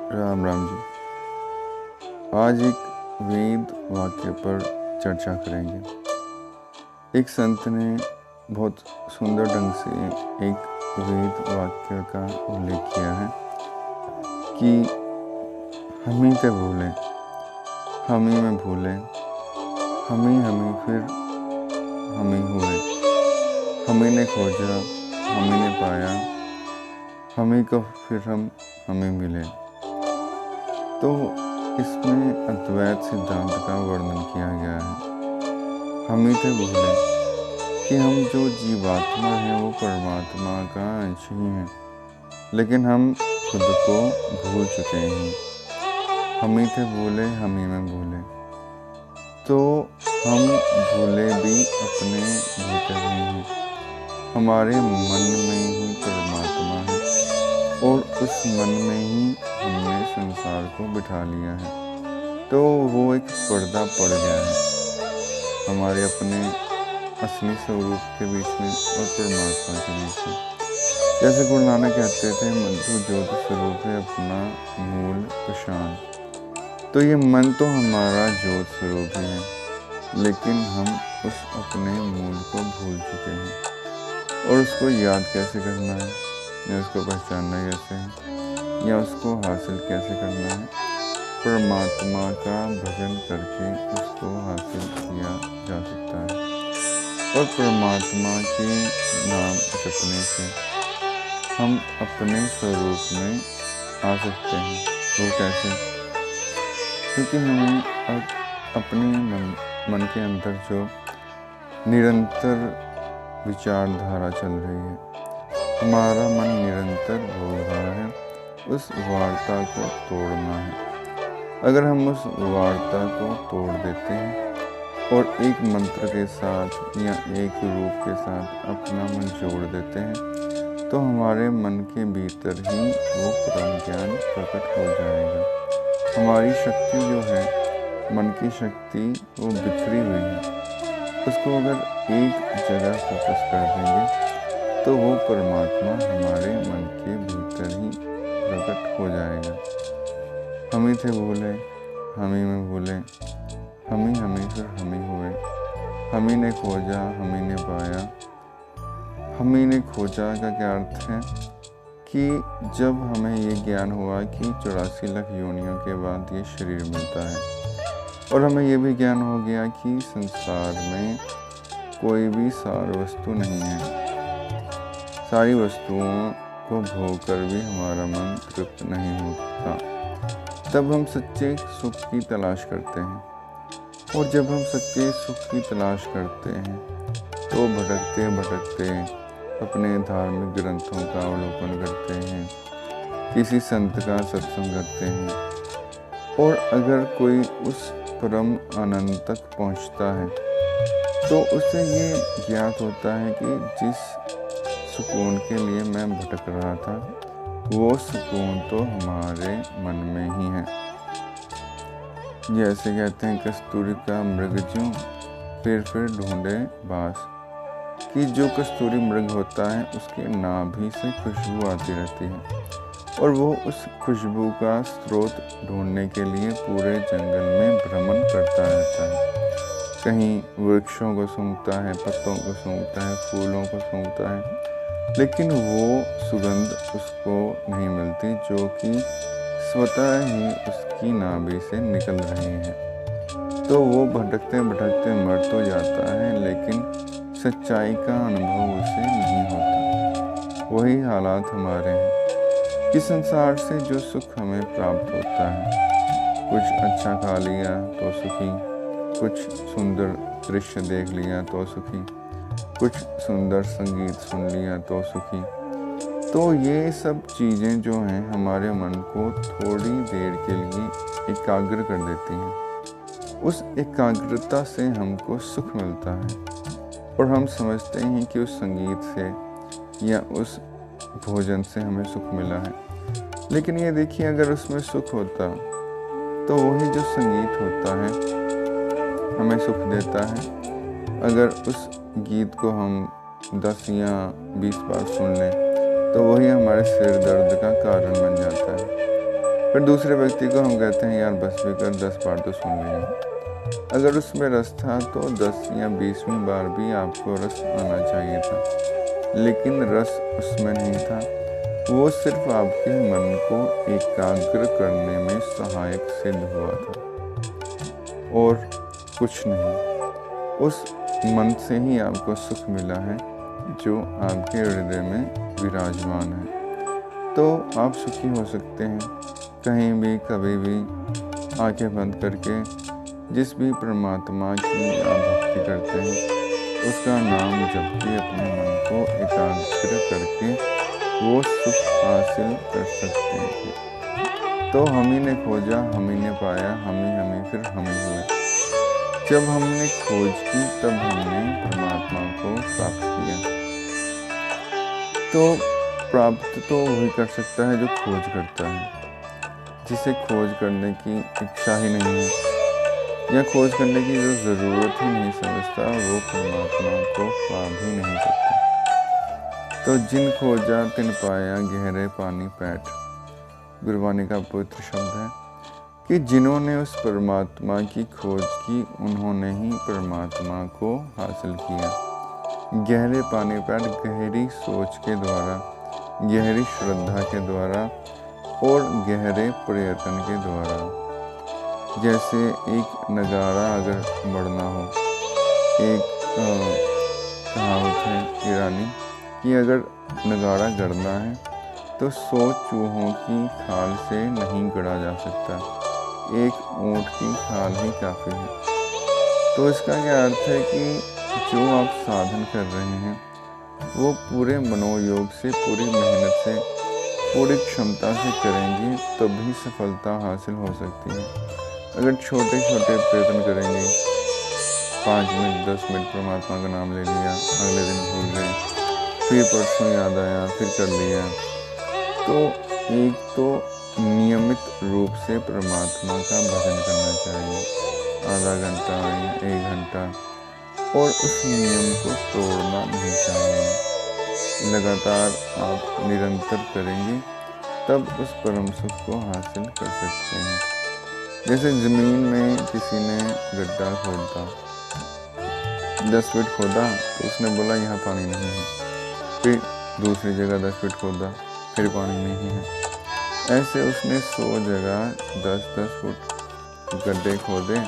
राम राम जी। आज एक वेद वाक्य पर चर्चा करेंगे। एक संत ने बहुत सुंदर ढंग से एक वेद वाक्य का उल्लेख किया है कि हम ही ते भूले, हम ही में भूले, हम ही फिर हम ही हुए, हम ही ने खोजा, हम ही ने पाया, हम ही को फिर हम हमें मिले। तो इसमें अद्वैत सिद्धांत का वर्णन किया गया है। हम ही थे भूले कि हम जो जीवात्मा हैं वो परमात्मा का अंश ही हैं, लेकिन हम खुद को भूल चुके हैं। हम ही थे भूले, हम ही में भूले। तो हम भूले भी अपने भीतर ही हैं। हमारे मन में ही परमात्मा है और उस मन में ही हमने संसार को बिठा लिया है। तो वो एक पर्दा पड़ गया है हमारे अपने असली स्वरूप के बीच में और परमात्मा के बीच में। जैसे गुरु नानक कहते थे, मन तो ज्योति स्वरूप है अपना मूल पहचान। तो ये मन तो हमारा ज्योत स्वरूप ही है, लेकिन हम उस अपने मूल को भूल चुके हैं। और उसको याद कैसे करना है, या उसको पहचानना कैसे है, या उसको हासिल कैसे करना है? परमात्मा का भजन करके उसको हासिल किया जा सकता है। और परमात्मा के नाम जपने से हम अपने स्वरूप में आ सकते हैं। वो कैसे? क्योंकि हमें अपने मन के अंदर जो निरंतर विचारधारा चल रही है, हमारा मन निरंतर बोल रहा है, उस वार्ता को तोड़ना है। अगर हम उस वार्ता को तोड़ देते हैं और एक मंत्र के साथ या एक रूप के साथ अपना मन जोड़ देते हैं, तो हमारे मन के भीतर ही वो परम ज्ञान प्रकट हो जाएगा। हमारी शक्ति जो है, मन की शक्ति, वो बिखरी हुई है। उसको अगर एक जगह फोकस कर देंगे तो वो परमात्मा हमारे मन के भीतर ही प्रकट हो जाएगा। हम ही थे भूले, हम ही में भूले, हम ही फिर हम ही हुए, हम ही ने खोजा, हम ही ने पाया। हम ही ने खोजा का क्या अर्थ है कि जब हमें ये ज्ञान हुआ कि 84 लाख योनियों के बाद ये शरीर मिलता है, और हमें ये भी ज्ञान हो गया कि संसार में कोई भी सार वस्तु नहीं है। सारी वस्तुओं को भोग कर भी हमारा मन तृप्त नहीं होता। तब हम सच्चे सुख की तलाश करते हैं। और जब हम सच्चे सुख की तलाश करते हैं तो भटकते भटकते अपने धार्मिक ग्रंथों का अवलोकन करते हैं, किसी संत का सत्संग करते हैं। और अगर कोई उस परम आनंद तक पहुंचता है तो उसे ये ज्ञात होता है कि जिस सुकून के लिए मैं भटक रहा था, वो सुकून तो हमारे मन में ही है। जैसे कहते हैं, कस्तूरी का मृग ज्यों फिर ढूंढे बास, कि जो कस्तूरी मृग होता है उसके नाभि से खुशबू आती रहती है, और वो उस खुशबू का स्रोत ढूंढने के लिए पूरे जंगल में भ्रमण करता रहता है। कहीं वृक्षों को सूंघता है, पत्तों को सूंघता है, फूलों को सूंघता है, लेकिन वो सुगंध उसको नहीं मिलती जो कि स्वतः ही उसकी नाभि से निकल रही है। तो वो भटकते भटकते मर तो जाता है, लेकिन सच्चाई का अनुभव उसे नहीं होता। वही हालात हमारे हैं कि संसार से जो सुख हमें प्राप्त होता है, कुछ अच्छा खा लिया तो सुखी, कुछ सुंदर दृश्य देख लिया तो सुखी, कुछ सुंदर संगीत सुन लिया तो सुखी। तो ये सब चीज़ें जो हैं हमारे मन को थोड़ी देर के लिए एकाग्र कर देती हैं। उस एकाग्रता से हमको सुख मिलता है और हम समझते हैं कि उस संगीत से या उस भोजन से हमें सुख मिला है। लेकिन ये देखिए, अगर उसमें सुख होता तो वही जो संगीत होता है हमें सुख देता है। अगर उस गीत को हम 10 या 20 बार सुन लें तो वही हमारे सिर दर्द का कारण बन जाता है। फिर दूसरे व्यक्ति को हम कहते हैं यार बस भी कर, 10 बार तो सुन लिया। अगर उसमें रस था तो 10 या 20वीं बार भी आपको रस आना चाहिए था, लेकिन रस उसमें नहीं था। वो सिर्फ आपके मन को एकाग्र करने में सहायक सिद्ध हुआ था और कुछ नहीं। उस मन से ही आपको सुख मिला है जो आपके हृदय में विराजमान है। तो आप सुखी हो सकते हैं कहीं भी, कभी भी, आंखें बंद करके। जिस भी परमात्मा की आप भक्ति करते हैं उसका नाम जप के अपने मन को एकाग्र करके वो सुख हासिल कर सकते हैं। तो हम ही ने खोजा, हम ही ने पाया, हम ही फिर हम ही हुए। जब हमने खोज की तब हमने परमात्मा को प्राप्त किया। तो प्राप्त तो वही कर सकता है जो खोज करता है। जिसे खोज करने की इच्छा ही नहीं है या खोज करने की जो ज़रूरत ही नहीं समझता, वो परमात्मा को पा भी नहीं सकता। तो जिन खोजा तिन पाया, गहरे पानी पैठ, गुरबानी का पवित्र शब्द है कि जिन्होंने उस परमात्मा की खोज की उन्होंने ही परमात्मा को हासिल किया। गहरे पानी पैठ, गहरी सोच के द्वारा, गहरी श्रद्धा के द्वारा और गहरे प्रयत्न के द्वारा। जैसे एक नगाड़ा अगर बढ़ना हो, एक कहावत है ईरानी कि अगर नगाड़ा गढ़ना है तो 100 चूहों की खाल से नहीं गढ़ा जा सकता, एक ऊंट की खाल ही काफ़ी है। तो इसका क्या अर्थ है कि जो आप साधन कर रहे हैं वो पूरे मनोयोग से, पूरी मेहनत से, पूरी क्षमता से करेंगे तभी सफलता हासिल हो सकती है। अगर छोटे छोटे प्रयत्न करेंगे, 5 मिनट 10 मिनट परमात्मा का नाम ले लिया, अगले दिन भूल गए, फिर परसों याद आया, फिर कर लिया, तो एक तो नियमित रूप से परमात्मा का भजन करना चाहिए, आधा घंटा या 1 घंटा, और उस नियम को तोड़ना नहीं चाहिए। लगातार आप निरंतर करेंगे तब उस परम सुख को हासिल कर सकते हैं। जैसे ज़मीन में किसी ने गड्ढा खोदा, 10 फीट खोदा तो उसने बोला यहाँ पानी नहीं है, फिर दूसरी जगह 10 फीट खोदा, फिर पानी नहीं है। ऐसे उसने 100 जगह 10-10 फुट गड्ढे खोदे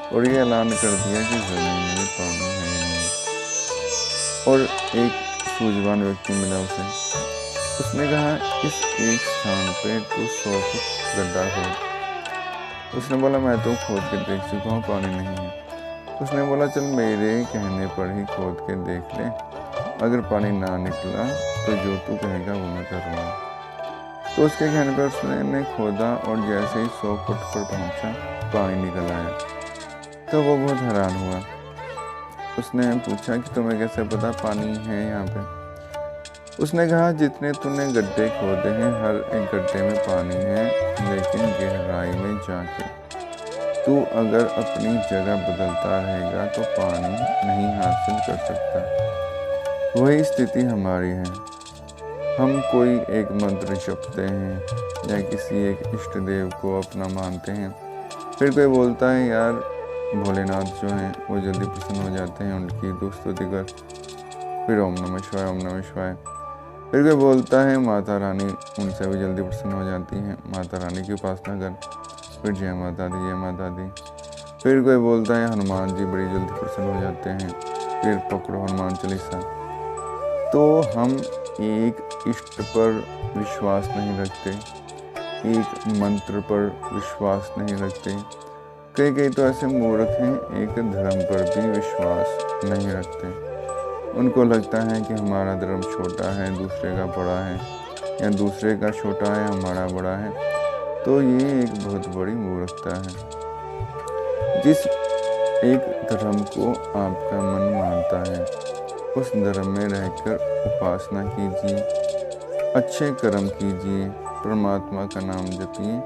और ये ऐलान कर दिया कि ज़मीन में पानी है नहीं। और एक सूझवान व्यक्ति मिला उसे, उसने कहा इस एक स्थान पे तू 100 फुट गड्ढा खोद। उसने बोला मैं तो खोद के देख चुका हूँ, पानी नहीं है। उसने बोला चल मेरे कहने पर ही खोद के देख ले, अगर पानी ना निकला तो जो तू कहेगा वो मैं करूँगा। तो उसके कहने पर उसने खोदा और जैसे ही 100 फुट पर पहुँचा पानी निकल आया। तो वो बहुत हैरान हुआ। उसने पूछा कि तुम्हें कैसे पता पानी है यहाँ पे? उसने कहा जितने तूने गड्ढे खोदे हैं हर एक गड्ढे में पानी है, लेकिन गहराई में जाके तू अगर अपनी जगह बदलता रहेगा तो पानी नहीं हासिल कर सकता। वही स्थिति हमारी है। हम कोई एक मंत्र जपते हैं या किसी एक इष्ट देव को अपना मानते हैं, फिर कोई बोलता है यार भोलेनाथ जो हैं वो जल्दी प्रसन्न हो जाते हैं, उनकी दुख स्तुति कर, फिर ओम नमः शिवाय, ओम नमः शिवाय। फिर कोई बोलता है माता रानी उनसे भी जल्दी प्रसन्न हो जाती हैं, माता रानी की उपासना कर, फिर जय माता दी, जय माता दी। फिर कोई बोलता है हनुमान जी बड़ी जल्दी प्रसन्न हो जाते हैं, फिर पकड़ो हनुमान चालीसा। तो हम एक इष्ट पर विश्वास नहीं रखते, एक मंत्र पर विश्वास नहीं रखते। कई तो ऐसे मूर्ख हैं एक धर्म पर भी विश्वास नहीं रखते। उनको लगता है कि हमारा धर्म छोटा है, दूसरे का बड़ा है, या दूसरे का छोटा है हमारा बड़ा है। तो ये एक बहुत बड़ी मूर्खता है। जिस एक धर्म को आपका मन मानता है उस धर्म में रहकर उपासना कीजिए, अच्छे कर्म कीजिए, परमात्मा का नाम जपिए,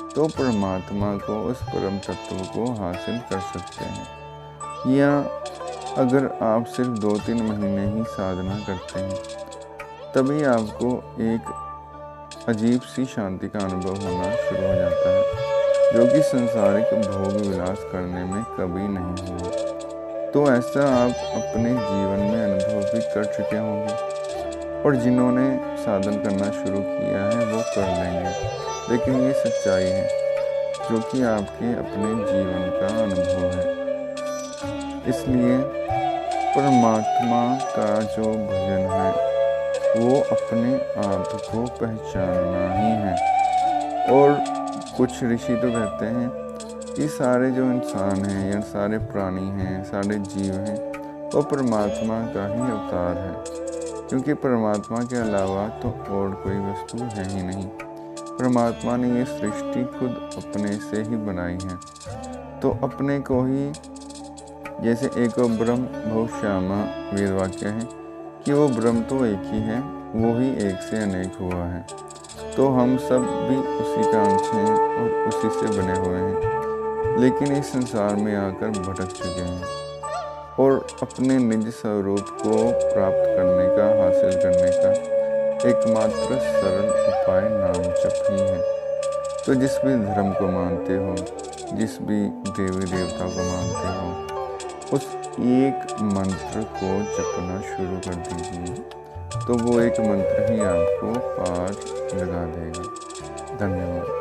तो परमात्मा को उस परम तत्व को हासिल कर सकते हैं। या अगर आप सिर्फ 2-3 महीने ही साधना करते हैं तभी आपको एक अजीब सी शांति का अनुभव होना शुरू हो जाता है, जो कि संसारिक भोग विलास करने में कभी नहीं हुआ। तो ऐसा आप अपने जीवन में अनुभव भी कर चुके होंगे, और जिन्होंने साधन करना शुरू किया है वो कर लेंगे। लेकिन ये सच्चाई है जो कि आपके अपने जीवन का अनुभव है। इसलिए परमात्मा का जो भजन है वो अपने आप को पहचानना ही है। और कुछ ऋषि तो कहते हैं कि सारे जो इंसान हैं या सारे प्राणी हैं, सारे जीव हैं, वो परमात्मा का ही अवतार है, क्योंकि परमात्मा के अलावा तो और कोई वस्तु है ही नहीं। परमात्मा ने ये सृष्टि खुद अपने से ही बनाई है, तो अपने को ही, जैसे एको ब्रह्म बहुश्यामा वेद वाक्य है कि वो ब्रह्म तो एक ही है, वो ही एक से अनेक हुआ है। तो हम सब भी उसी का अंश हैं और उसी से बने हुए हैं, लेकिन इस संसार में आकर भटक चुके हैं और अपने निज स्वरूप को प्राप्त करने का, हासिल करने का एकमात्र सरल उपाय नाम जप ही है। तो जिस भी धर्म को मानते हो, जिस भी देवी देवता को मानते हो, उस एक मंत्र को जपना शुरू कर दीजिए, तो वो एक मंत्र ही आपको पार लगा देगा। धन्यवाद।